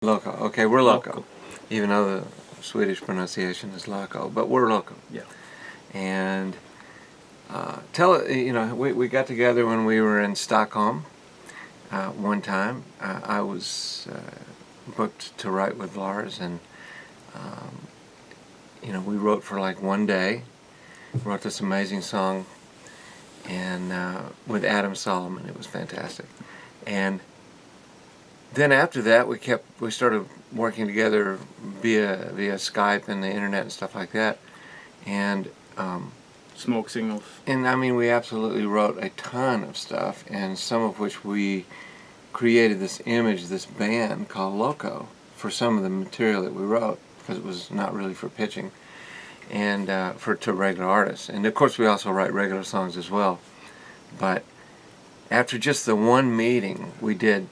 Loco. Okay, we're Loco. Loco. Even though the Swedish pronunciation is Loco, but we're Loco. Yeah. And we got together when we were in Stockholm one time. I was booked to write with Lars, and we wrote for like one day. Wrote this amazing song, and with Adam Solomon. It was fantastic. And then after that, we started working together via Skype and the internet and stuff like that. And Smoke signals. And I mean, we absolutely wrote a ton of stuff, and some of which we created this image, this band called Loco, for some of the material that we wrote, because it was not really for pitching, and to regular artists. And of course, we also write regular songs as well. But after just the one meeting, we did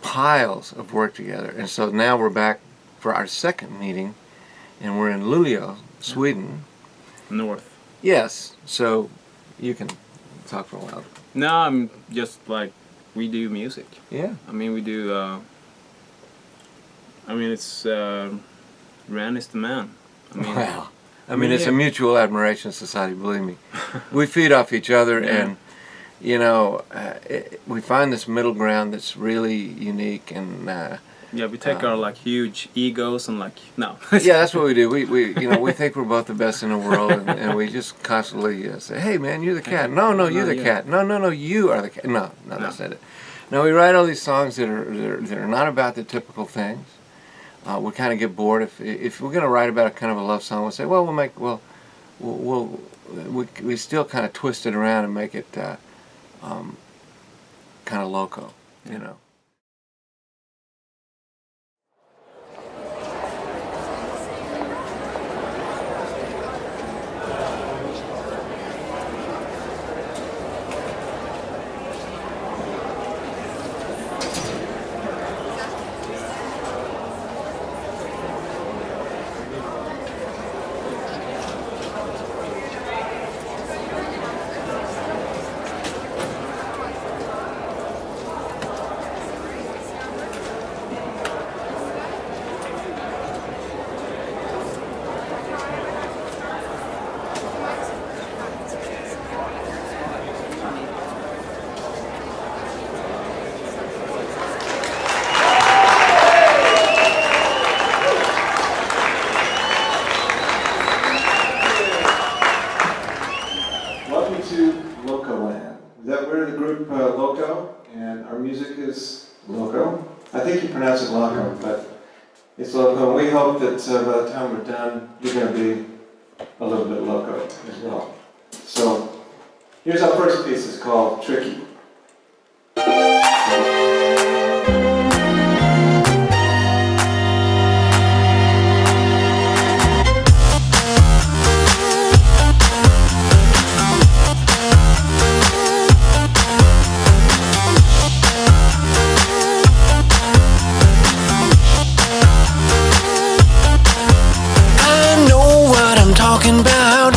piles of work together. And so now we're back for our second meeting, and we're in Luleå, Sweden. North. Yes, so you can talk for a while. No, I'm just like, we do music. Yeah. I mean, we do, it's, Ran is the man. Wow. It's a mutual admiration society, believe me. We feed off each other, yeah. And, we find this middle ground that's really unique, and yeah, we take our like huge egos and like no. Yeah, that's what we do. We think we're both the best in the world, and we just constantly say, "Hey, man, you're the cat." No, you're the cat. No, you are the cat. No, that's not it. No, we write all these songs that are not about the typical things. We kind of get bored if we're going to write about a kind of a love song. We'll say, well, we still kind of twist it around and make it kind of loco, you know. We're the group Loco, and our music is Loco. I think you pronounce it Loco, but it's Loco. And we hope that by the time we're done, you're going to be a little bit Loco as well. So here's our first piece. It's called Tricky. About,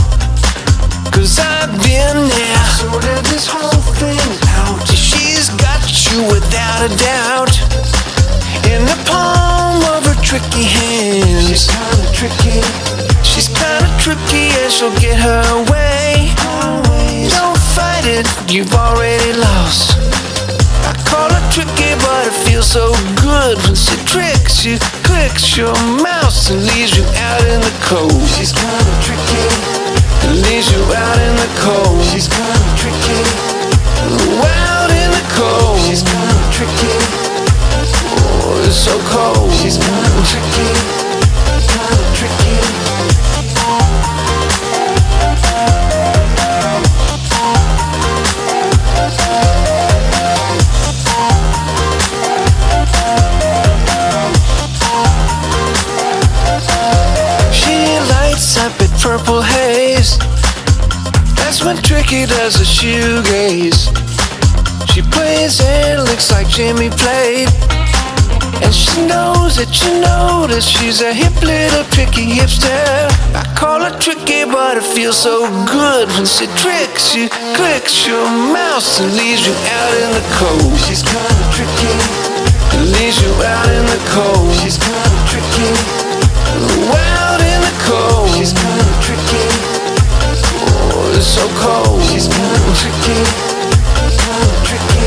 'cause I've been there, sorted this whole thing out. She's got you without a doubt in the palm of her tricky hand. She's kinda tricky, she's kinda tricky, and she'll get her way. Always. Don't fight it, you've already lost. I call her tricky, but it feels so good when she tricks you, clicks your mouse and leaves you out in the cold. She's kinda tricky, leaves you out in the cold. She's kinda tricky, out in the cold. She's kinda tricky, oh, it's so cold. She's kinda tricky, kinda tricky. Up at purple haze, that's when Tricky does a shoegaze. She plays and licks like Jimmy played, and she knows that you notice she's a hip little tricky hipster. I call her tricky, but it feels so good when she tricks you, clicks your mouse and leaves you out in the cold. She's kinda tricky, leaves you out in the cold. She's kinda tricky. Out in the cold. She's kinda tricky. Oh, it's so cold. She's kinda tricky. Kinda tricky.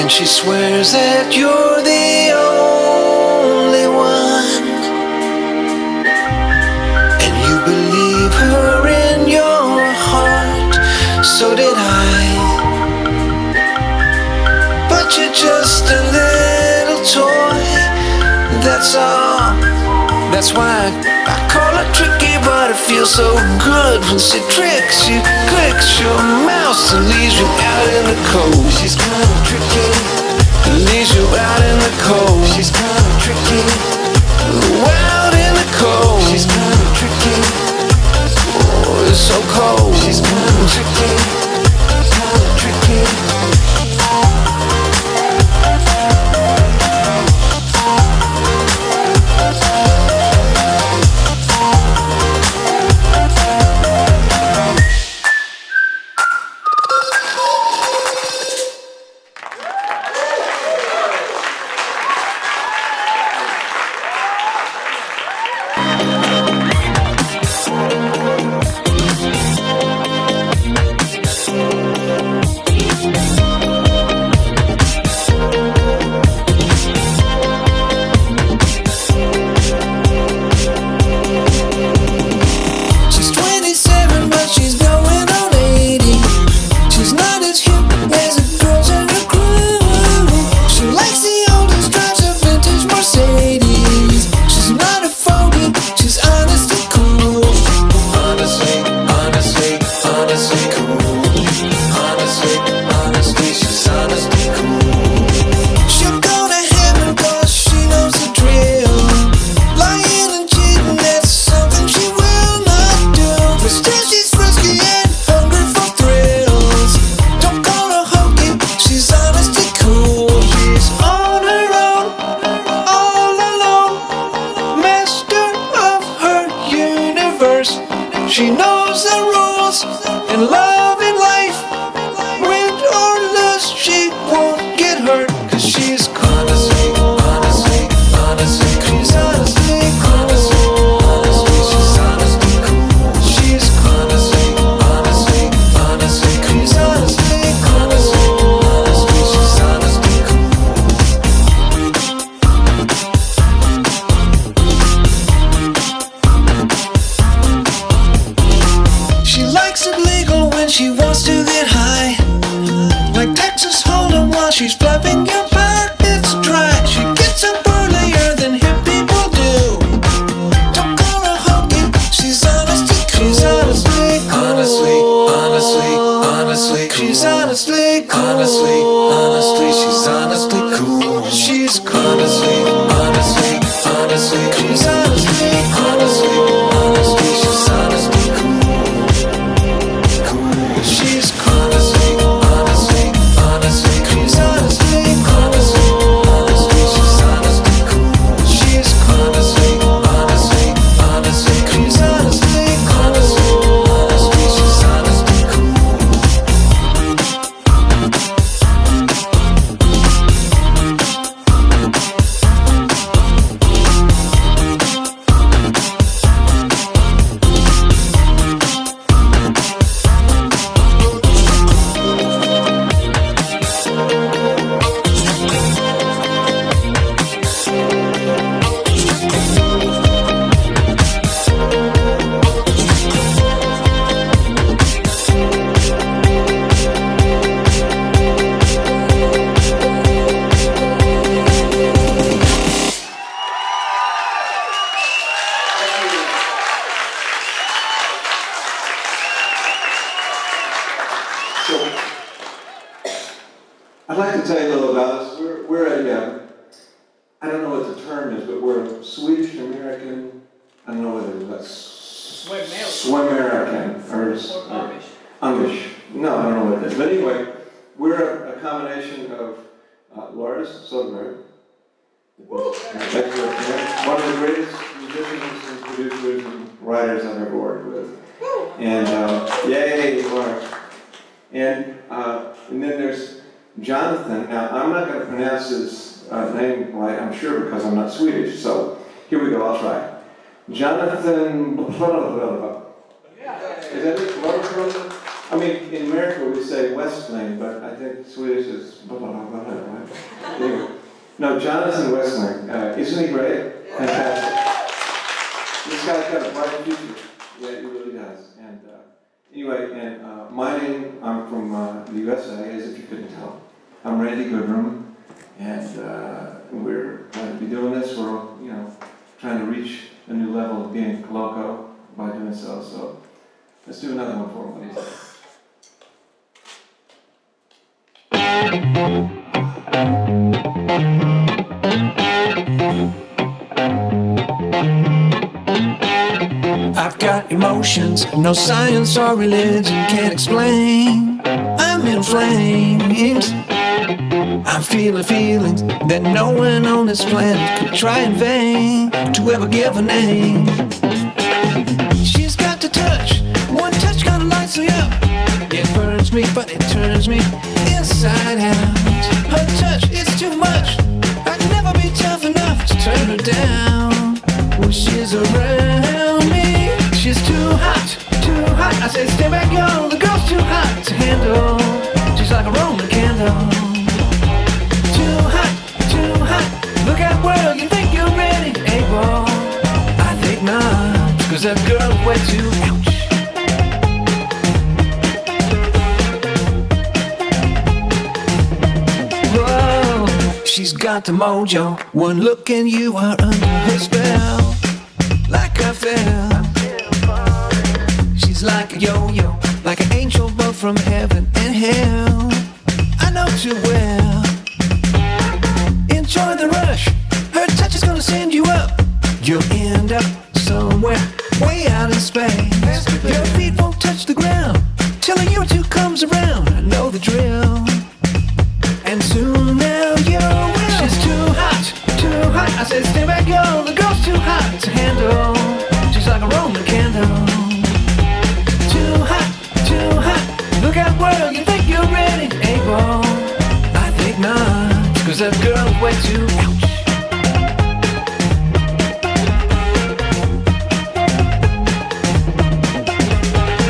And she swears that you're the only one, and you believe her in your heart. So did I. But you're just a little toy, that's all. That's why I call her tricky, but it feels so good when she tricks you, clicks your mouse and leaves you out in the cold. She's kinda tricky, leaves you out in the cold. She's kinda tricky, out in the cold. She's kinda tricky, oh, it's so cold. She's kinda tricky, kinda tricky. She knows the rules in love and life. Win or lose, she won't get hurt. Cause she's cool. Honestly, honestly, honestly, she's honestly cool. Honestly, she's honestly cool. She's honestly, honestly, honestly, she's honestly cool. Honestly, she's honestly cool. She likes it legal when she wants to get high, like Texas Hold'em while she's flapping your pie. It's dry. She gets up earlier than hip people do. Don't call her hokey. She's honestly cool. She's honestly cool. Honestly, honestly, honestly, she's honestly cool. Honestly, honestly, she's honestly cool. She's cool. Honestly, honestly, honestly, she's honestly, honestly, honestly, she's honestly cool. She's honestly, honestly, honestly, she's honestly, honestly, honestly, she's honestly cool. She's honestly, honestly, honestly, she's honestly, honestly, honestly, she's honestly cool. So, I'd like to tell you a little about us. We're a, I don't know what the term is, but we're a Swedish American, I don't know what it is, that's Swamerican, or Amish. No, I don't know what it is. But anyway, we're a combination of Lars Soderberg. One of the greatest musicians and producers and writers I've ever worked with. And yay, Lars. And then there's Jonathan. Now, I'm not going to pronounce his name right, I'm sure, because I'm not Swedish. So here we go, I'll try. Jonathan. Is that it? I mean, in America we say Westling, but I think Swedish is. Anyway. No, Jonathan Westling. Isn't he great? Fantastic. This guy's got a bright future. Yeah, he really does. And anyway, and my name, I'm from the USA, as if you couldn't tell. I'm Randy Goodrum, and we're going to be doing this. We're, trying to reach a new level of being Loco by doing so. So let's do another one for him, please. I've got emotions no science or religion can explain. I'm in flames. I'm feeling feelings that no one on this planet could try in vain to ever give a name. She's got the touch, one touch kinda lights me up. It burns me, but it turns me inside out. Her touch is too much, I can never be tough enough to turn her down. When she's around me, she's too hot, too hot. I say stay back, yo, the girl's too hot to handle. She's like a Roman candle. Too hot, look out world, you think you're ready, able. I think not, cause that girl's way too ouch. Whoa, she's got the mojo, one look and you are under her spell. Like I fell, she's like a yo-yo, like an angel both from heaven and hell. I know too well. Enjoy the rush, her touch is gonna send you up. You'll end up somewhere way out in space. Your feet won't touch the ground till a year or two comes around. I know the drill, and soon now you will. She's too hot, I say stay back, yo, the girl's too hot to handle. She's like a Roman candle. Too hot, look out world, you think you're ready, able. I think not, cause that girl's way too ouch.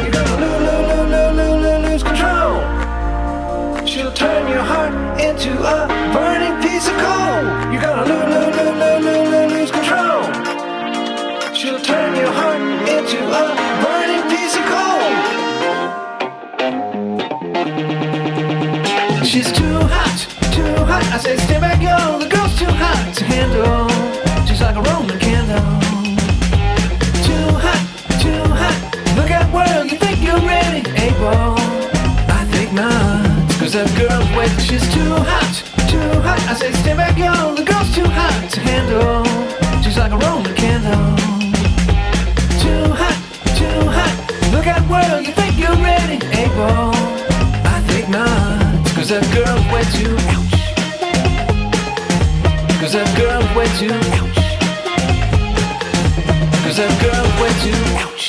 You're gonna lose control. She'll turn your heart into a burning piece of coal. You're gonna lose control. She'll turn your heart into a burning piece of coal. She's too hot, I say stay back, yo, the girl's too hot to handle. She's like a Roman candle. Too hot, look out world, you think you're ready, able. I think not, cause that girl's way. She's too hot, I say stay back, yo, the girl's too hot to handle. She's like a Roman candle. Too hot, look out world, you think you're ready, able. I think not, cause that girl's way too ouch. Cause that girl's way too ouch. Cause that girl's way too ouch.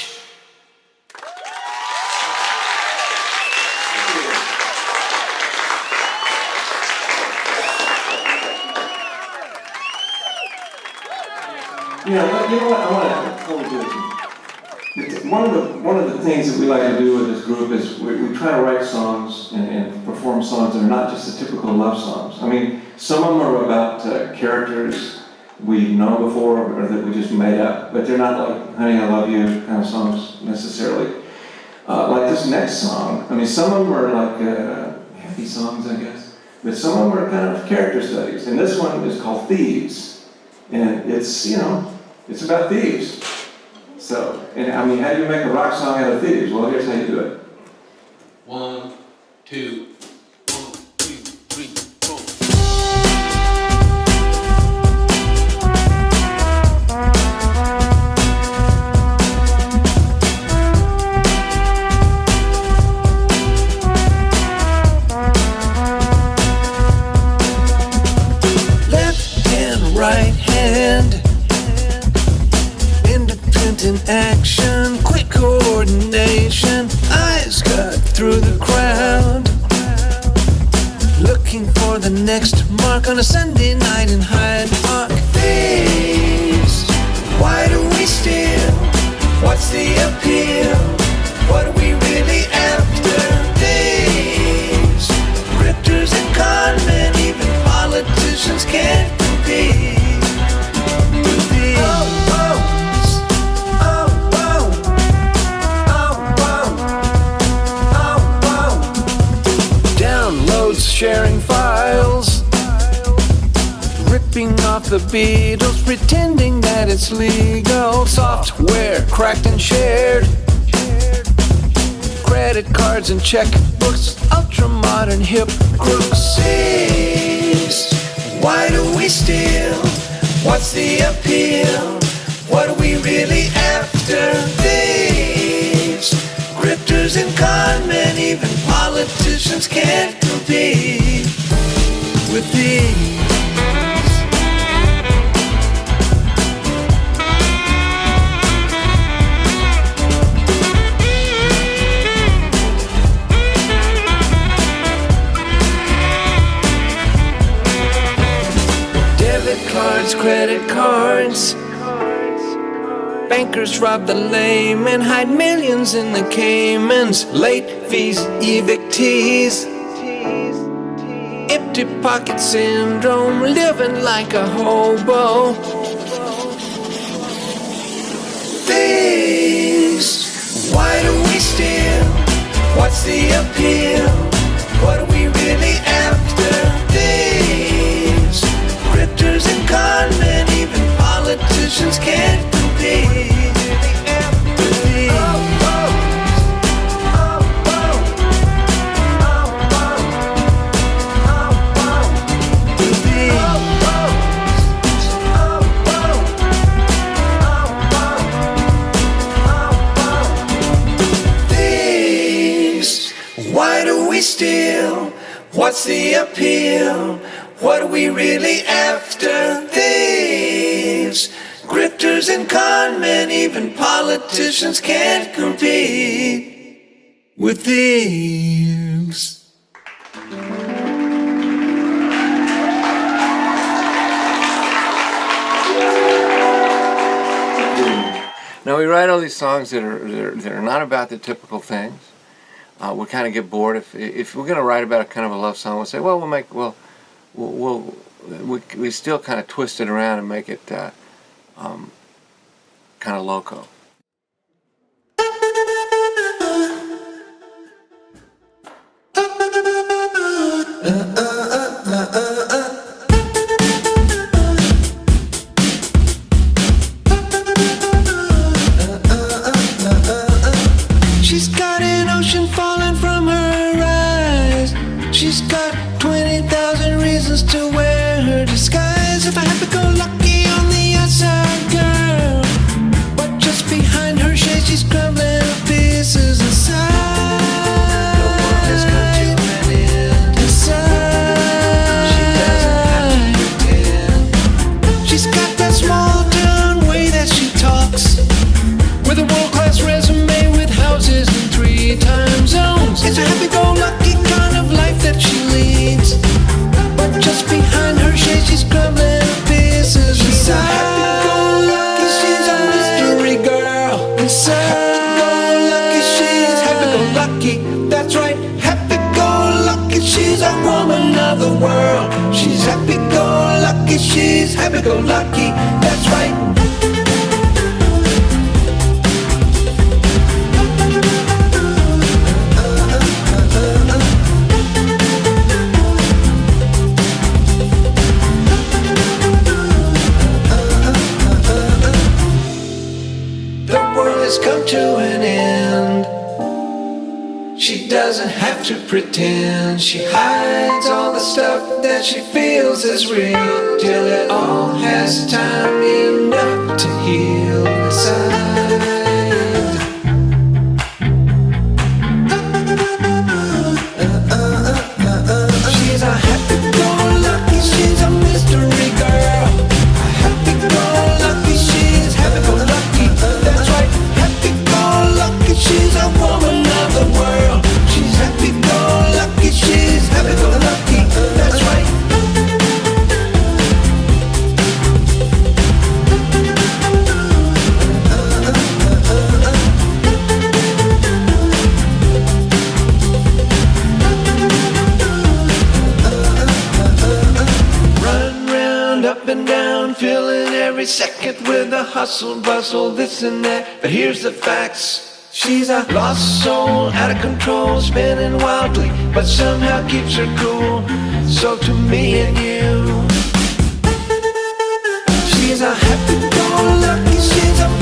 You know what? I want to totally do it. One of the things that we like to do with this group is we try to write songs and perform songs that are not just the typical love songs. I mean, some of them are about characters we've known before or that we just made up, but they're not like "Honey, I Love You" kind of songs necessarily. Like this next song, I mean, some of them are like happy songs, I guess, but some of them are kind of character studies. And this one is called "Thieves," and it's it's about thieves. So, and I mean, how do you make a rock song out of thieves? Well, here's how you do it. 1, 2. coordination. Eyes cut through the crowd, looking for the next mark on a Sunday night in Hyde Park. Thieves, why do we steal? What's the appeal? What are we really after? Thieves, grifters and con men, even politicians can't compete. Sharing files, ripping off the Beatles, pretending that it's legal. Software cracked and shared, credit cards and checkbooks, ultra-modern hip crooks. Thieves, why do we steal? What's the appeal? What are we really after? Thieves, grifters and con men, even politicians can't compete with these. Debit cards, credit cards, bankers rob the lame and hide millions in the Caymans. Late fees, evictees, empty pocket syndrome, living like a hobo. Thieves, why do we steal? What's the appeal? What are we really after? Thieves, grifters and con men, even politicians can't compete. Why do we steal? What's the appeal? What are we really after? Thieves, grifters and con men, even politicians can't compete with thieves. Now we write all these songs that are not about the typical things. We kind of get bored if we're going to write about a kind of a love song. We'll say, well, we still kind of twist it around and make it kind of loco. She's got an ocean falling from her eyes. She's got 20,000 reasons to wear her disguise. If I happy-go-lucky on the outside girl, but just behind her shade she's crumbling to pieces inside. The world has come to an end inside. She doesn't have to pretend. She's got that small town way that she talks, with a world-class resume with houses in 3 time zones. It's a happy-go-lucky kind of life that she leads, but just behind her shade she's crumbling to pieces inside. Happy-go-lucky, she's a mystery girl inside. Happy-go-lucky, she's happy-go-lucky. That's right, happy-go-lucky, she's a woman of the world. She's happy-go-lucky, she's happy-go-lucky. That's right. Come to an end. She doesn't have to pretend. She hides all the stuff that she feels is real, till it all has time enough to heal inside. She's a happy-go-lucky, she's a mystery girl. A happy-go-lucky, she's happy-go-lucky. That's right, happy-go-lucky. hustle, bustle, this and that, but here's the facts. She's a lost soul, out of control, spinning wildly, but somehow keeps her cool. So to me and you, she's a happy-go-lucky, she's a